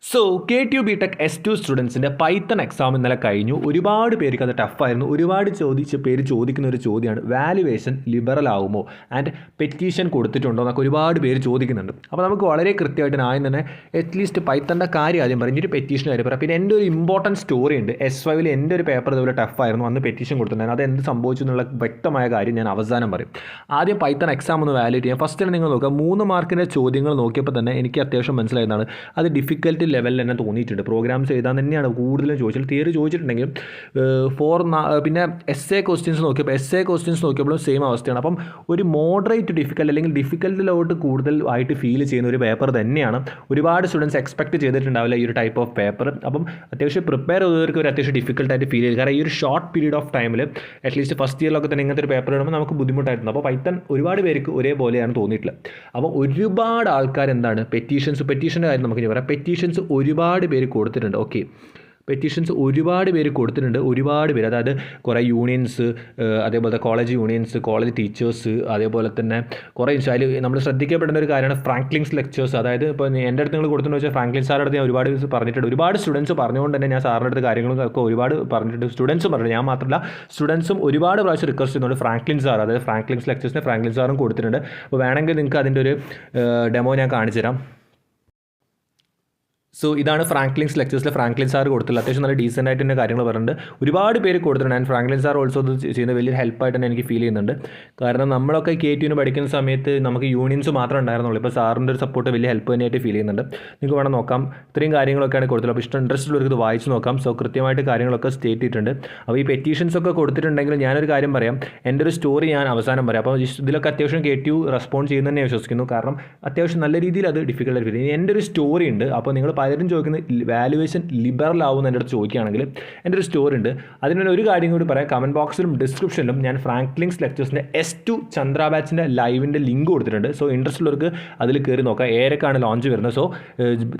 So KTU BTech S2 സ്റ്റുഡൻസിൻ്റെ Python exam ഇന്നലെ കഴിഞ്ഞു. ഒരുപാട് പേർക്ക് അത് ടഫായിരുന്നു. ഒരുപാട് പേര് ചോദിക്കുന്ന ഒരു ചോദ്യമാണ്, വാല്യുവേഷൻ ലിബറൽ ആകുമോ ആൻഡ് പെറ്റീഷൻ കൊടുത്തിട്ടുണ്ടോ എന്നൊക്കെ ഒരുപാട് പേര് ചോദിക്കുന്നുണ്ട്. അപ്പോൾ നമുക്ക് വളരെ കൃത്യമായിട്ട് ആദ്യം തന്നെ അറ്റ്ലീസ്റ്റ് പൈത്തണിൻ്റെ കാര്യം ആദ്യം പറയും, ഒരു പെറ്റീഷൻ കാര്യം പറയാം. പിന്നെ എൻ്റെ ഒരു ഇമ്പോർട്ടൻറ്റ് സ്റ്റോറി ഉണ്ട്. S5 എൻ്റെ ഒരു പേപ്പർ ഇതുപോലെ ടഫായിരുന്നു, അന്ന് പെറ്റീഷൻ കൊടുത്തിട്ടുണ്ടായിരുന്നു. അത് എന്ത് സംഭവിച്ചു എന്നുള്ള വ്യക്തമായ കാര്യം ഞാൻ അവസാനം പറയും. ആദ്യം പൈത്തൺ എക്സാം ഒന്ന് വാലിഡേറ്റ് ചെയ്യാം. ഫസ്റ്റ് തന്നെ നിങ്ങൾ നോക്കുക, 3 മാർക്കിൻ്റെ ചോദ്യങ്ങൾ നോക്കിയപ്പോൾ തന്നെ എനിക്ക് അത്യാവശ്യം മനസ്സിലായതാണ് അത് ഡിഫിക്കൽട്ടി ലെവലിൽ തന്നെ തോന്നിയിട്ടുണ്ട്. പ്രോഗ്രാംസ് എഴുതാൻ തന്നെയാണ് കൂടുതലും ചോദിച്ചത്. തിയറി ചോദിച്ചിട്ടുണ്ടെങ്കിലും പിന്നെ എസ്എ ക്വസ്റ്റ്യൻസ് നോക്കിയപ്പോഴും സെയിം അവസ്ഥയാണ്. അപ്പം ഒരു മോഡറേറ്റ് ഡിഫിക്കൽട്ട് അല്ലെങ്കിൽ ഡിഫിക്കൽട്ടിലോട്ട് കൂടുതലായിട്ട് ഫീൽ ചെയ്യുന്ന ഒരു പേപ്പർ തന്നെയാണ്. ഒരുപാട് സ്റ്റുഡൻസ് എക്സ്പെക്ട് ചെയ്തിട്ടുണ്ടാവില്ല ഈ ഒരു ടൈപ്പ് ഓഫ് പേപ്പർ. അപ്പം അത്യാവശ്യം പ്രിപ്പയർ ചെയ്തവർക്ക് ഒരു അത്യാവശ്യം ഡിഫിക്കൽട്ടായിട്ട് ഫീൽ ചെയ്തു. കാരണം ഈ ഒരു ഷോർട്ട് പീരീഡ് ഓഫ് ടൈമിൽ അറ്റ്ലീസ്റ്റ് ഫസ്റ്റ് ഇയറിലൊക്കെ തന്നെ ഇങ്ങനത്തെ ഒരു പേപ്പർ ഇടുമ്പോൾ നമുക്ക് ബുദ്ധിമുട്ടായിരുന്നു. അപ്പോൾ പൈത്തൺ ഒരുപാട് പേർക്ക് ഒരേപോലെയാണ് തോന്നിയിട്ടില്ല. അപ്പോൾ ഒരുപാട് ആൾക്കാർ എന്താണ് പെറ്റീഷൻ്റെ കാര്യം നമുക്ക് പറയാം. പെറ്റീഷൻസ് ഒരുപാട് പേര് കൊടുത്തിട്ടുണ്ട്. ഓക്കെ, പെറ്റീഷൻസ് ഒരുപാട് പേര് കൊടുത്തിട്ടുണ്ട്. ഒരുപാട് പേര്, അതായത് കുറേ യൂണിയൻസ്, അതേപോലെ കോളേജ് യൂണിയൻസ്, കോളേജ് ടീച്ചേഴ്സ്, അതേപോലെ തന്നെ കുറേ അതിൽ നമ്മൾ ശ്രദ്ധിക്കപ്പെടുന്ന ഒരു കാര്യമാണ് ഫ്രാങ്ക്ലിൻസ് ലെക്ചേഴ്സ്. അതായത് ഇപ്പോൾ എൻ്റെ അടുത്ത് നിങ്ങൾ കൊടുത്തിട്ടുണ്ടെന്ന് വെച്ചാൽ ഫ്രാങ്ക്ലിൻ സാറിൻ്റെ അടുത്ത് ഞാൻ ഒരുപാട് പറഞ്ഞിട്ടുണ്ട്. ഒരുപാട് സ്റ്റുഡൻസ് പറഞ്ഞുകൊണ്ട് തന്നെ ഞാൻ സാറിൻ്റെ അടുത്ത് കാര്യങ്ങളൊക്കെ ഒരുപാട് പറഞ്ഞിട്ടുണ്ട്. സ്റ്റുഡൻസും പറഞ്ഞു, ഞാൻ മാത്രമല്ല സ്റ്റുഡൻസും ഒരുപാട് പ്രാവശ്യം റിക്വസ്റ്റ് ചെയ്യുന്നുണ്ട്. ഫ്രാങ്ക്ലിൻ സാർ, അതായത് ഫ്രാങ്ക്ലിൻസ് ലെക്ചേഴ്സിനെ ഫ്രാങ്ക്ലിൻ സാറും കൊടുത്തിട്ടുണ്ട്. അപ്പോൾ വേണമെങ്കിൽ നിങ്ങൾക്ക് അതിൻ്റെ ഒരു ഡെമോ ഞാൻ കാണിച്ചു തരാം. സോ ഇതാണ് ഫ്രാങ്ക്ലിൻസ് ലെക്ചേഴ്സിൽ ഫ്രാങ്ക്ലിൻ സാർ കൊടുത്തില്ല. അത്യാവശ്യം നല്ല ഡീസൻ്റ് ആയിട്ട് തന്നെ കാര്യങ്ങൾ പറയുന്നുണ്ട്. ഒരുപാട് പേര് കൊടുത്തിട്ടുണ്ട്. ആൻഡ് ഫ്രാങ്ക്ലിൻ സാർ ഓൾസോ അത് ചെയ്യുന്ന വലിയൊരു ഹെൽപ്പായിട്ട് തന്നെ എനിക്ക് ഫീൽ ചെയ്യുന്നുണ്ട്. കാരണം നമ്മളൊക്കെ KTUവിന് പഠിക്കുന്ന സമയത്ത് നമുക്ക് യൂണിയൻസ് മാത്രമേ ഉണ്ടായിരുന്നുള്ളൂ. ഇപ്പോൾ സാറിൻ്റെ ഒരു സപ്പോർട്ട് വലിയ ഹെൽപ്പ് തന്നെയായിട്ട് ഫീൽ ചെയ്യുന്നുണ്ട്. നിങ്ങൾക്ക് വേണം നോക്കാം, ഇത്രയും കാര്യങ്ങളൊക്കെയാണ് കൊടുത്തുള്ളത്. അപ്പോൾ ഇൻട്രസ്റ്റ് ഉള്ളവർക്ക് ഇത് വായിച്ച് നോക്കാം. സോ കൃത്യമായിട്ട് കാര്യങ്ങളൊക്കെ സ്റ്റേറ്റ് ചെയ്തിട്ടുണ്ട്. അപ്പോൾ ഈ പെറ്റീഷൻസ് ഒക്കെ കൊടുത്തിട്ടുണ്ടെങ്കിൽ ഞാനൊരു കാര്യം പറയാം, എൻ്റെ ഒരു സ്റ്റോറി ഞാൻ അവസാനം പറയാം. അപ്പോൾ ഇതിലൊക്കെ അത്യാവശ്യം KTU റെസ്പോണ്ട് ചെയ്യുന്നതന്നെ വിശ്വസിക്കുന്നു. കാരണം അത്യാവശ്യം നല്ല രീതിയിൽ അത് ഡിഫിക്കൽട്ടായിട്ട് ഫീൽ ചെയ്യും. എൻ്റെ ഒരു സ്റ്റോറി ഉണ്ട്. അപ്പോൾ നിങ്ങൾ പലരും ചോദിക്കുന്നത് വാല്യുവേഷൻ ലിബറൽ ആവുമെന്ന് എൻ്റെ അടുത്ത് ചോദിക്കുകയാണെങ്കിൽ എൻ്റെ ഒരു സ്റ്റോറി ഉണ്ട്. അതിന് ഒരു കാര്യം കൂടി പറയാം. കമൻറ്റ് ബോക്സിലും ഡിസ്ക്രിപ്ഷനിലും ഞാൻ ഫ്രാങ്ക്ലിൻസ് ലെക്ചേഴ്സിൻ്റെ S2 ചന്ദ്ര ബാച്ചിൻ്റെ ലൈവിൻ്റെ ലിങ്ക് കൊടുത്തിട്ടുണ്ട്. സോ ഇൻട്രസ്റ്റ് ഉള്ളവർക്ക് അതിൽ കയറി നോക്കാം. ഏതൊക്കെയാണ് ലോഞ്ച് വരുന്നത്. സോ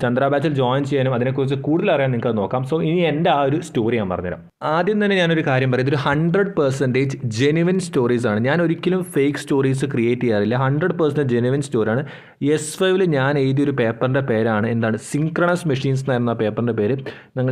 ചന്ദ്ര ബാച്ചിൽ ജോയിൻ ചെയ്യാനും അതിനെക്കുറിച്ച് കൂടുതൽ അറിയാൻ നിങ്ങൾക്ക് അത് നോക്കാം. സോ ഇനി എൻ്റെ ആ ഒരു സ്റ്റോറി ഞാൻ പറഞ്ഞുതരാം. ആദ്യം തന്നെ ഞാനൊരു കാര്യം പറയും, ഇതൊരു 100% ജെനുവിൻ സ്റ്റോറീസ് ആണ്. ഞാൻ ഒരിക്കലും ഫേക്ക് സ്റ്റോറീസ് ക്രിയേറ്റ് ചെയ്യാറില്ല. 100% ജെനുവിൻ സ്റ്റോറിയാണ്. S5 ഞാൻ എഴുതിയൊരു പേപ്പറിൻ്റെ പേരാണ് എന്താണ്, സിങ്ക്രണസ് മെഷീൻസ് എന്നായിരുന്നു ആ പേപ്പറിൻ്റെ പേര്.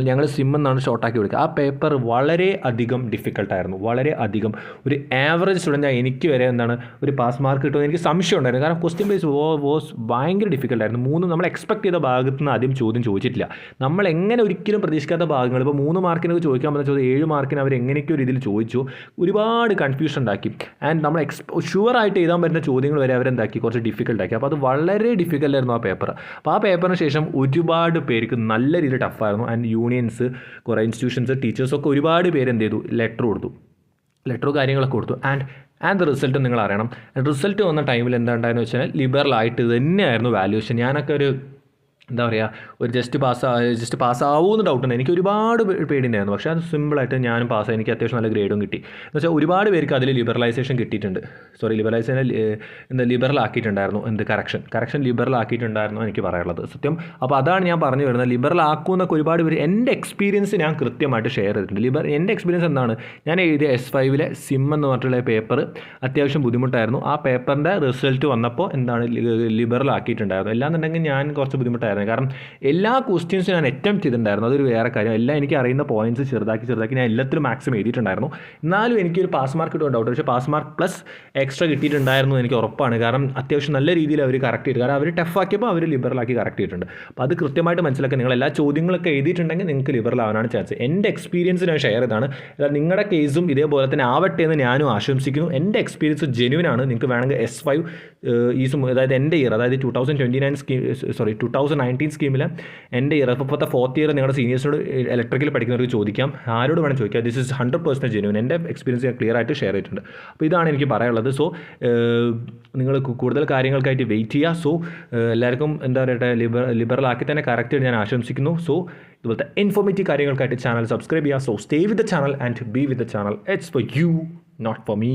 ഞങ്ങൾ സിം എന്നാണ് ഷോർട്ടാക്കി വിളിക്കുക. ആ പേപ്പർ വളരെ അധികം ഡിഫിക്കൽട്ടായിരുന്നു. വളരെ അധികം ഒരു ആവറേജ് സ്റ്റുഡൻറ്റ് എനിക്ക് വരെ എന്താണ് ഒരു പാസ് മാർക്ക് കിട്ടുമെന്ന് എനിക്ക് സംശയം ഉണ്ടായിരുന്നു. കാരണം ക്വസ്റ്റ്യൻ ബേസ് വാസ് ഭയങ്കര ഡിഫിക്കൽട്ടായിരുന്നു. നമ്മൾ എക്സ്പെക്ട് ചെയ്ത ഭാഗത്ത് നിന്ന് ആദ്യം ചോദ്യം ചോദിച്ചിട്ടില്ല. നമ്മൾ എങ്ങനെ ഒരിക്കലും പ്രതീക്ഷിക്കാത്ത ഭാഗങ്ങൾ, ഇപ്പോൾ 3 മാർക്കിന് ചോദിക്കാൻ പറ്റുന്ന ചോദ്യം 7 മാർക്കിന് അവർ എങ്ങനെയൊക്കെ ഒരു ഇതിൽ ചോദിച്ചു. ഒരുപാട് കൺഫ്യൂഷൻ ഉണ്ടാക്കി. ആൻഡ് നമ്മൾ ഷുവറായിട്ട് എഴുതാൻ പറ്റുന്ന ചോദ്യങ്ങൾ വരെ അവരെന്താക്കി, കുറച്ച് ഡിഫിക്കൽട്ടാക്കി. അപ്പോൾ അത് വളരെ ഡിഫിക്കൽട്ടായിരുന്നു ആ പേപ്പർ. അപ്പോൾ ആ പേപ്പറിന് ശേഷം ഒരുപാട് പേർക്ക് നല്ല രീതിയിൽ ടഫായിരുന്നു. ആൻഡ് യൂണിയൻസ്, കുറേ ഇൻസ്റ്റിറ്റ്യൂഷൻസ്, ടീച്ചേഴ്സൊക്കെ ഒരുപാട് പേര് എന്ത് ചെയ്തു, ലെറ്റർ കാര്യങ്ങളൊക്കെ കൊടുത്തു. ആൻഡ് റിസൾട്ട് നിങ്ങൾ അറിയണം. റിസൾട്ട് വന്ന ടൈമിൽ എന്താ ഉണ്ടായെന്ന് വെച്ചാൽ ലിബറലായിട്ട് തന്നെയായിരുന്നു വാല്യുവേഷൻ. ഞാനൊക്കെ ഒരു എന്താ പറയുക, ഒരു ജസ്റ്റ് പാസ്സാവുമെന്ന് ഡൗട്ടുണ്ട്. എനിക്ക് ഒരുപാട് പേടിയുണ്ടായിരുന്നു. പക്ഷേ അത് സിമ്പിളായിട്ട് ഞാനും പാസ്സായി. എനിക്ക് അത്യാവശ്യം നല്ല ഗ്രേഡും കിട്ടി. എന്ന് വെച്ചാൽ ഒരുപാട് പേർക്ക് അതിൽ ലിബറലൈസേഷൻ കിട്ടിയിട്ടുണ്ട്. ലിബറൽ ആക്കിയിട്ടുണ്ടായിരുന്നു. കറക്ഷൻ ലിബറൽ ആക്കിയിട്ടുണ്ടായിരുന്നു എനിക്ക് പറയാനുള്ളത് സത്യം. അപ്പോൾ അതാണ് ഞാൻ പറഞ്ഞു വരുന്നത്. ലിബറൽ ആക്കുമെന്നൊക്കെ ഒരുപാട് പേര്, എൻ്റെ എക്സ്പീരിയൻസ് ഞാൻ കൃത്യമായിട്ട് ഷെയർ ചെയ്തിട്ടുണ്ട്. എൻ്റെ എക്സ്പീരിയൻസ് എന്താണ്, ഞാൻ എഴുതിയ S5 സിം എന്ന് പറഞ്ഞിട്ടുള്ള പേപ്പർ അത്യാവശ്യം ബുദ്ധിമുട്ടായിരുന്നു. ആ പേപ്പറിൻ്റെ റിസൾട്ട് വന്നപ്പോൾ എന്താണ് ലിബറൽ ആക്കിയിട്ടുണ്ടായിരുന്നു. അല്ലാന്നുണ്ടെങ്കിൽ ഞാൻ കുറച്ച് ബുദ്ധിമുട്ടായിരുന്നു. കാരണം എല്ലാ ക്വസ്റ്റ്യൻസും ഞാൻ അറ്റംപ്റ്റ് ചെയ്തിട്ടുണ്ടായിരുന്നു. അതൊരു വേറെ കാര്യം. എല്ലാം എനിക്ക് അറിയുന്ന പോയിന്റ്സ് ചെറുതാക്കി ഞാൻ എല്ലാത്തിലും മാക്സിമം എഴുതിയിട്ടുണ്ടായിരുന്നു. എന്നാലും എനിക്കൊരു പാസ് മാർക്ക് കിട്ടും ഡൗട്ട്. പക്ഷേ പാസ് മാർക്ക് പ്ലസ് എക്സ്ട്രാ കിട്ടിയിട്ടുണ്ടായിരുന്നു എനിക്ക് ഉറപ്പാണ്. കാരണം അത്യാവശ്യം നല്ല രീതിയിൽ അവർ കറക്റ്റ് ചെയ്തു. കാരണം അവർ ടഫാക്കിയപ്പോൾ അവർ ലിബറലാക്കി കറക്റ്റ് ചെയ്തിട്ടുണ്ട്. അപ്പോൾ അത് കൃത്യമായിട്ട് മനസ്സിലാക്കി. നിങ്ങൾ എല്ലാ ചോദ്യങ്ങളൊക്കെ എഴുതിയിട്ടുണ്ടെങ്കിൽ നിങ്ങൾക്ക് ലിബറൽ ആവാനാണ് ചാൻസ്. എൻ്റെ എക്സ്പീരിയൻസ് ഞാൻ ഷെയർ ചെയ്താണ്. നിങ്ങളുടെ കേസും ഇതേപോലെ തന്നെ ആവട്ടെ എന്ന് ഞാനും ആശംസിക്കുന്നു. എൻ്റെ എക്സ്പീരിയൻസ് ജെന്യുവിനാണ്. നിങ്ങൾക്ക് വേണമെങ്കിൽ S5 അതായത് എൻ്റെ ഇയർ, അതായത് 2019 സ്കീമിൽ എൻ്റെ ഇയർ, ഇപ്പോഴത്തെ 4th ഇയർ നിങ്ങളുടെ സീനിയേഴ്സിനോട് ഇലക്ട്രിക്കൽ പഠിക്കുന്നവർക്ക് ചോദിക്കാം, ആരോട് വേണം ചോദിക്കാം. This is 100% genuine. എൻ്റെ എക്സ്പീരിയൻസ് ഞാൻ ക്ലിയർ ആയിട്ട് ഷെയർ ചെയ്തിട്ടുണ്ട്. അപ്പോൾ ഇതാണ് എനിക്ക് പറയാനുള്ളത്. സോ നിങ്ങൾ കൂടുതൽ കാര്യങ്ങൾക്കായിട്ട് വെയിറ്റ് ചെയ്യുക. സോ എല്ലാവർക്കും എന്താ പറയട്ടെ, ലിബറൽ ആക്കി തന്നെ കറക്റ്റ് ഞാൻ ആശംസിക്കുന്നു. സോ ഇതുപോലത്തെ ഇൻഫോർമേറ്റീവ് കാര്യങ്ങൾക്കായിട്ട് ചാനൽ സബ്സ്ക്രൈബ് ചെയ്യുക. So stay with the channel and be with the channel. It's for you, not for me.